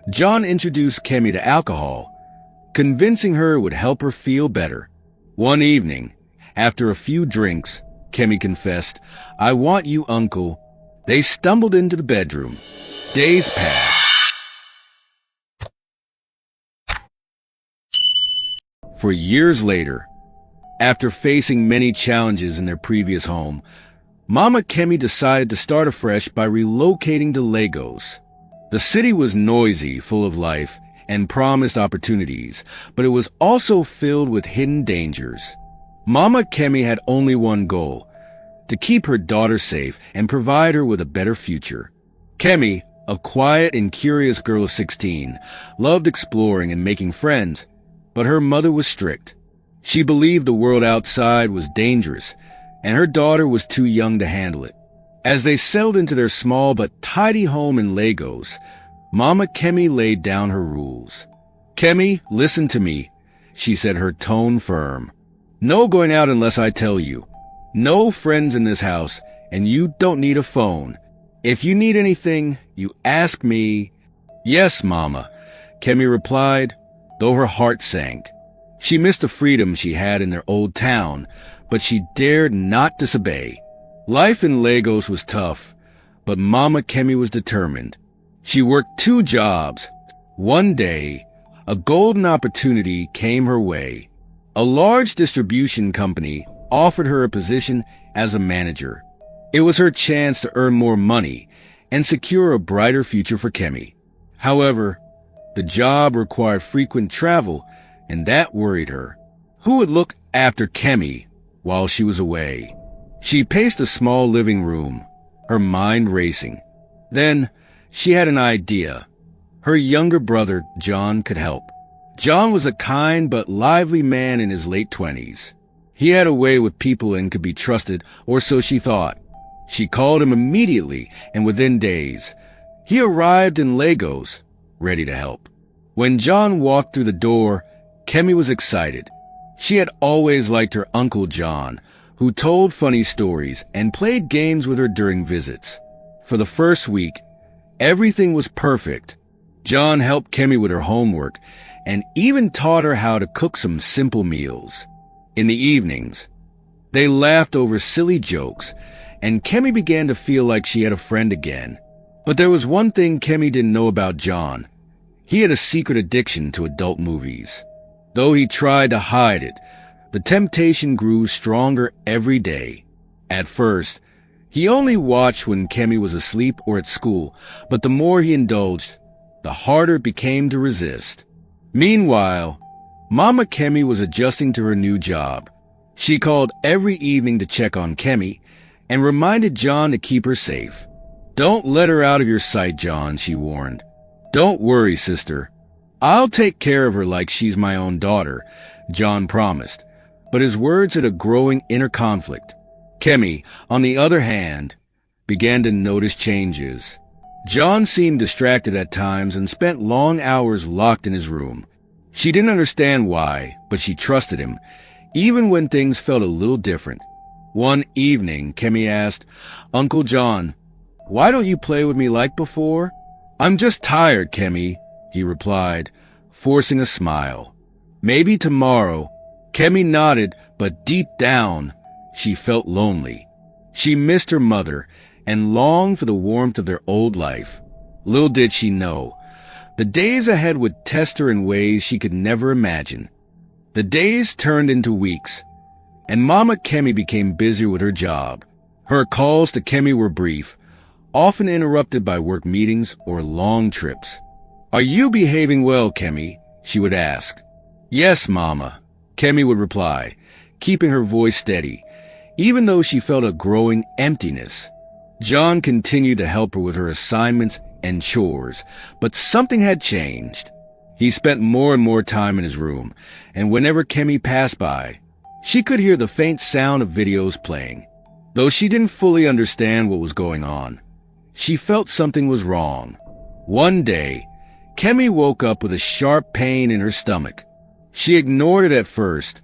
John introduced Kemi to alcohol, convincing her it would help her feel better. One evening, after a few drinks, Kemi confessed, "I want you, Uncle." They stumbled into the bedroom. Days passed. For years later, after facing many challenges in their previous home, Mama Kemi decided to start afresh by relocating to Lagos. The city was noisy, full of life, and promised opportunities, but it was also filled with hidden dangers. Mama Kemi had only one goal: to keep her daughter safe and provide her with a better future. Kemi, a quiet and curious girl of 16, loved exploring and making friends, but her mother was strict. She believed the world outside was dangerous, and her daughter was too young to handle it. As they settled into their small but tidy home in Lagos, Mama Kemi laid down her rules. "Kemi, listen to me," she said, her tone firm. "No going out unless I tell you. No friends in this house, and you don't need a phone. If you need anything, you ask me." "Yes, Mama," Kemi replied, though her heart sank. She missed the freedom she had in their old town, but she dared not disobey. Life in Lagos was tough, but Mama Kemi was determined. She worked 2 jobs. One day, a golden opportunity came her way. A large distribution company offered her a position as a manager. It was her chance to earn more money and secure a brighter future for Kemi. However, the job required frequent travel, and that worried her. Who would look after Kemi while she was away? She paced a small living room, her mind racing. Then she had an idea. Her younger brother, John, could help. John was a kind but lively man in his late 20s. He had a way with people and could be trusted, or so she thought. She called him immediately, and within days, he arrived in Lagos, ready to help. When John walked through the door, Kemi was excited. She had always liked her Uncle John, who told funny stories and played games with her during visits. For the first week, everything was perfect. John helped Kemi with her homework and even taught her how to cook some simple meals. In the evenings, they laughed over silly jokes, and Kemi began to feel like she had a friend again. But there was one thing Kemi didn't know about John. He had a secret addiction to adult movies. Though he tried to hide it, the temptation grew stronger every day. At first, he only watched when Kemi was asleep or at school, but the more he indulged, the harder it became to resist. Meanwhile, Mama Kemi was adjusting to her new job. She called every evening to check on Kemi and reminded John to keep her safe. "Don't let her out of your sight, John," she warned. "Don't worry, sister. I'll take care of her like she's my own daughter," John promised. But his words had a growing inner conflict. Kemi, on the other hand, began to notice changes. John seemed distracted at times and spent long hours locked in his room. She didn't understand why, but she trusted him, even when things felt a little different. One evening, Kemi asked, "Uncle John, why don't you play with me like before?" "I'm just tired, Kemi," he replied, forcing a smile. "Maybe tomorrow." Kemi nodded, but deep down, she felt lonely. She missed her mother and longed for the warmth of their old life. Little did she know, the days ahead would test her in ways she could never imagine. The days turned into weeks, and Mama Kemi became busier with her job. Her calls to Kemi were brief, often interrupted by work meetings or long trips. "Are you behaving well, Kemi?" she would ask. "Yes, Mama," Kemi would reply, keeping her voice steady, even though she felt a growing emptiness. John continued to help her with her assignments and chores, but something had changed. He spent more and more time in his room, and whenever Kemi passed by, she could hear the faint sound of videos playing. Though she didn't fully understand what was going on, she felt something was wrong. One day, Kemi woke up with a sharp pain in her stomach. She ignored it at first,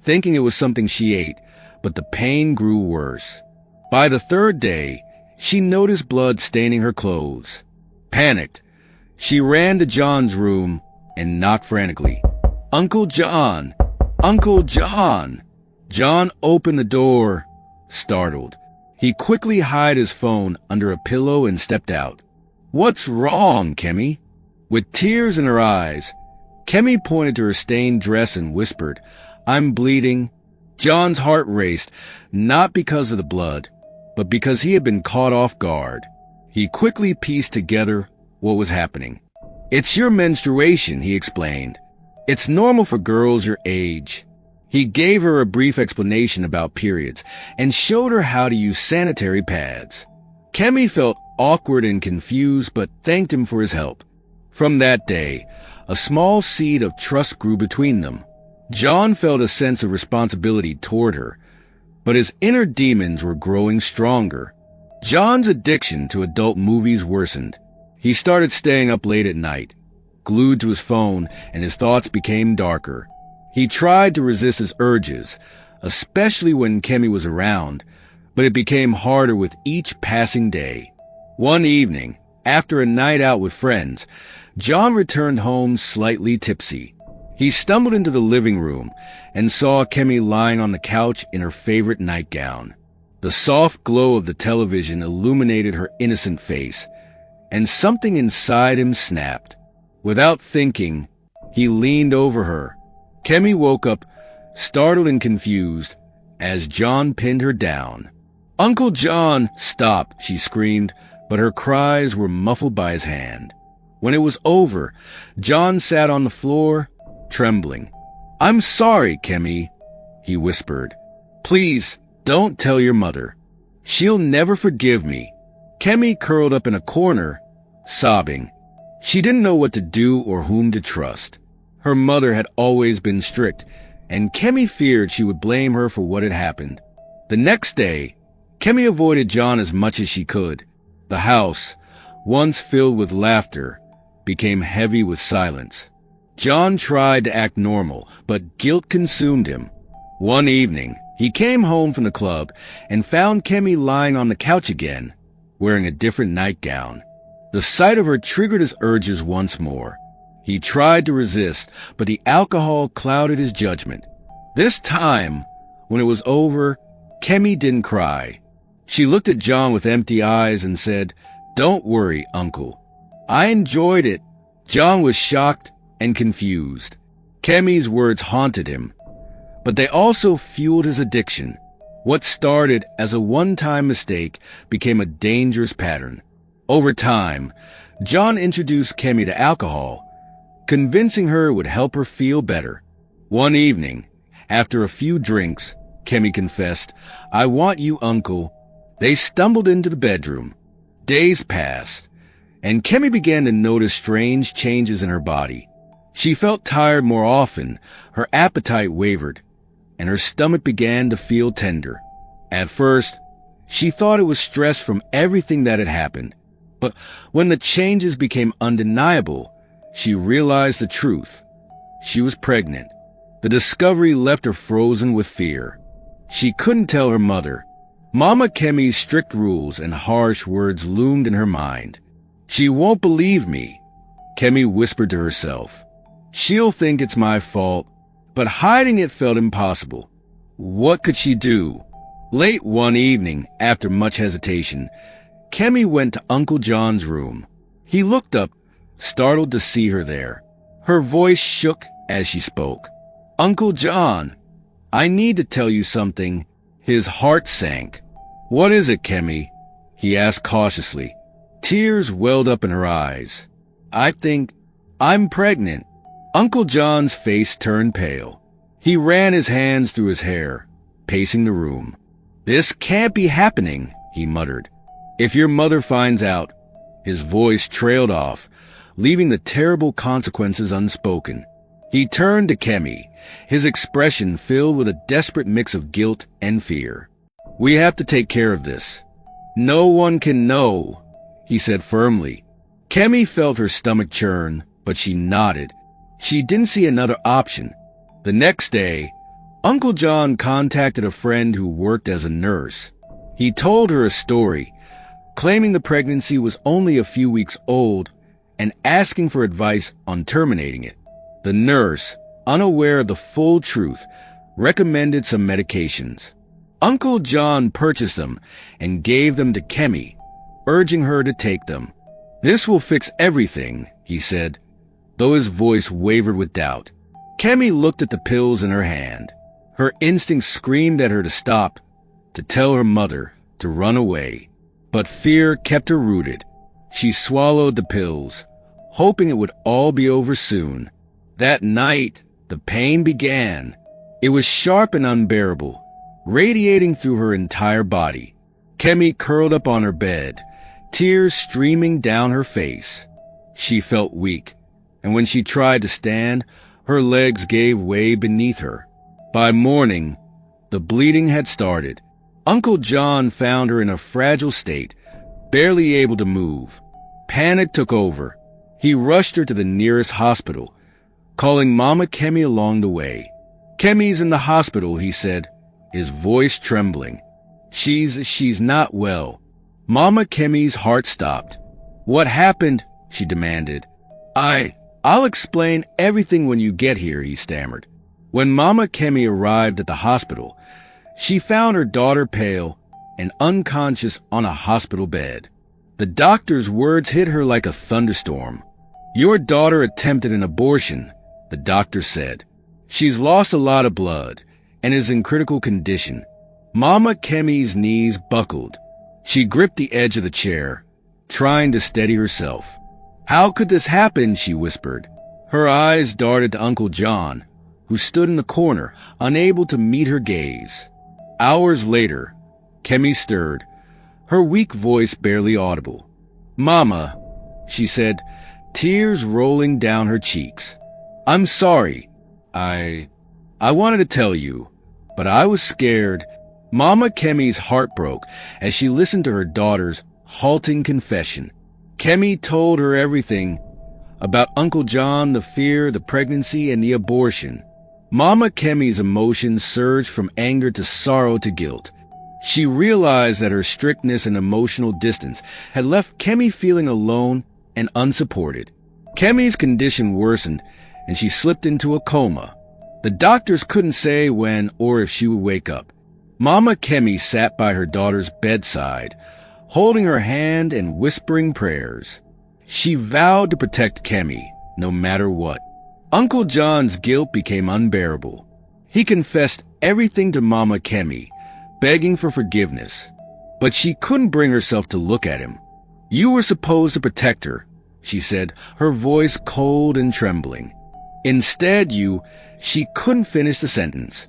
thinking it was something she ate, but the pain grew worse. By the 3rd day, she noticed blood staining her clothes. Panicked, She ran to John's room and knocked frantically. "Uncle John! Uncle John!" John opened the door, startled. He quickly hid his phone under a pillow and stepped out. "What's wrong, Kemi?" With tears in her eyes, Kemi pointed to her stained dress and whispered, "I'm bleeding." John's heart raced, not because of the blood, but because he had been caught off guard. He quickly pieced together what was happening. "It's your menstruation," he explained. "It's normal for girls your age." He gave her a brief explanation about periods and showed her how to use sanitary pads. Kemi felt awkward and confused, but thanked him for his help. From that day, a small seed of trust grew between them. John felt a sense of responsibility toward her, but his inner demons were growing stronger. John's addiction to adult movies worsened. He started staying up late at night, glued to his phone, and his thoughts became darker. He tried to resist his urges, especially when Kemi was around, but it became harder with each passing day. One evening, after a night out with friends, John returned home slightly tipsy. He stumbled into the living room and saw Kemi lying on the couch in her favorite nightgown. The soft glow of the television illuminated her innocent face, and something inside him snapped. Without thinking, he leaned over her. Kemi woke up, startled and confused, as John pinned her down. "Uncle John, stop!" she screamed, but her cries were muffled by his hand. When it was over, John sat on the floor, trembling. "I'm sorry, Kemi," he whispered. "Please, don't tell your mother. She'll never forgive me." Kemi curled up in a corner, sobbing. She didn't know what to do or whom to trust. Her mother had always been strict, and Kemi feared she would blame her for what had happened. The next day, Kemi avoided John as much as she could. The house, once filled with laughter, became heavy with silence. John tried to act normal, but guilt consumed him. One evening, he came home from the club and found Kemi lying on the couch again, wearing a different nightgown. The sight of her triggered his urges once more. He tried to resist, but the alcohol clouded his judgment. This time, when it was over, Kemi didn't cry. She looked at John with empty eyes and said, "Don't worry, Uncle. I enjoyed it." John was shocked and confused. Kemi's words haunted him, but they also fueled his addiction. What started as a one-time mistake became a dangerous pattern. Over time, John introduced Kemi to alcohol, convincing her it would help her feel better. One evening, after a few drinks, Kemi confessed, "I want you, Uncle." They stumbled into the bedroom. Days passed, and Kemi began to notice strange changes in her body. She felt tired more often, her appetite wavered, and her stomach began to feel tender. At first, she thought it was stress from everything that had happened. But when the changes became undeniable, she realized the truth. She was pregnant. The discovery left her frozen with fear. She couldn't tell her mother. Mama Kemi's strict rules and harsh words loomed in her mind. "She won't believe me," Kemi whispered to herself. "She'll think it's my fault." But hiding it felt impossible. What could she do? Late one evening, after much hesitation, Kemi went to Uncle John's room. He looked up, startled to see her there. Her voice shook as she spoke. "Uncle John, I need to tell you something." His heart sank. "What is it, Kemi?" he asked cautiously. Tears welled up in her eyes. "I think I'm pregnant." Uncle John's face turned pale. He ran his hands through his hair, pacing the room. "This can't be happening," he muttered. "If your mother finds out..." His voice trailed off, leaving the terrible consequences unspoken. He turned to Kemi, his expression filled with a desperate mix of guilt and fear. "We have to take care of this. No one can know," he said firmly. Kemi felt her stomach churn, but she nodded. She didn't see another option. The next day, Uncle John contacted a friend who worked as a nurse. He told her a story, claiming the pregnancy was only a few weeks old and asking for advice on terminating it. The nurse, unaware of the full truth, recommended some medications. Uncle John purchased them and gave them to Kemi, urging her to take them. "This will fix everything," he said, though his voice wavered with doubt. Kemi looked at the pills in her hand. Her instincts screamed at her to stop, to tell her mother, to run away. But fear kept her rooted. She swallowed the pills, hoping it would all be over soon. That night, the pain began. It was sharp and unbearable, radiating through her entire body. Kemi curled up on her bed, tears streaming down her face. She felt weak, and when she tried to stand, her legs gave way beneath her. By morning, the bleeding had started. Uncle John found her in a fragile state, barely able to move. Panic took over. He rushed her to the nearest hospital, calling Mama Kemi along the way. "Kemi's in the hospital," he said, his voice trembling. She's not well." Mama Kemi's heart stopped. "What happened?" she demanded. I'll explain everything when you get here," he stammered. When Mama Kemi arrived at the hospital, she found her daughter pale and unconscious on a hospital bed. The doctor's words hit her like a thunderstorm. "Your daughter attempted an abortion," the doctor said. "She's lost a lot of blood and is in critical condition." Mama Kemi's knees buckled. She gripped the edge of the chair, trying to steady herself. "How could this happen?" she whispered. Her eyes darted to Uncle John, who stood in the corner, unable to meet her gaze. Hours later, Kemi stirred, her weak voice barely audible. "Mama," she said, tears rolling down her cheeks. "I'm sorry. I wanted to tell you, but I was scared." Mama Kemi's heart broke as she listened to her daughter's halting confession. Kemi told her everything about Uncle John, the fear, the pregnancy, and the abortion. Mama Kemi's emotions surged from anger to sorrow to guilt. She realized that her strictness and emotional distance had left Kemi feeling alone and unsupported. Kemi's condition worsened, and she slipped into a coma. The doctors couldn't say when or if she would wake up. Mama Kemi sat by her daughter's bedside, holding her hand and whispering prayers. She vowed to protect Kemi, no matter what. Uncle John's guilt became unbearable. He confessed everything to Mama Kemi, begging for forgiveness. But she couldn't bring herself to look at him. "You were supposed to protect her," she said, her voice cold and trembling. "Instead, she couldn't finish the sentence."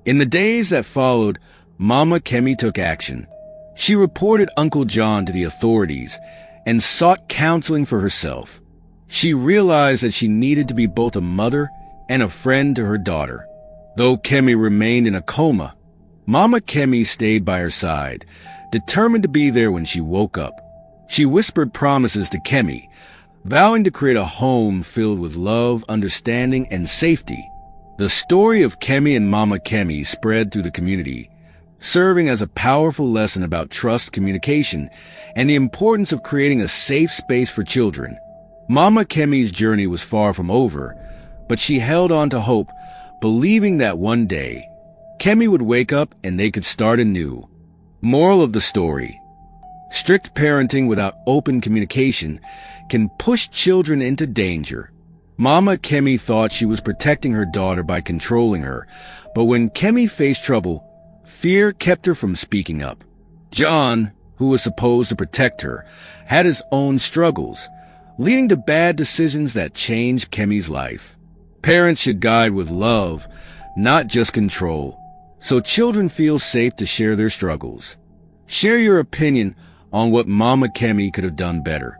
In the days that followed, Mama Kemi took action. She reported Uncle John to the authorities and sought counseling for herself. She realized that she needed to be both a mother and a friend to her daughter. Though Kemi remained in a coma, Mama Kemi stayed by her side, determined to be there when she woke up. She whispered promises to Kemi, vowing to create a home filled with love, understanding, and safety. The story of Kemi and Mama Kemi spread through the community, serving as a powerful lesson about trust, communication, and the importance of creating a safe space for children. Mama Kemi's journey was far from over, but she held on to hope, believing that one day, Kemi would wake up and they could start anew. Moral of the story: strict parenting without open communication can push children into danger. Mama Kemi thought she was protecting her daughter by controlling her, but when Kemi faced trouble, fear kept her from speaking up. John, who was supposed to protect her, had his own struggles, leading to bad decisions that changed Kemi's life. Parents should guide with love, not just control, so children feel safe to share their struggles. Share your opinion on what Mama Kemi could have done better.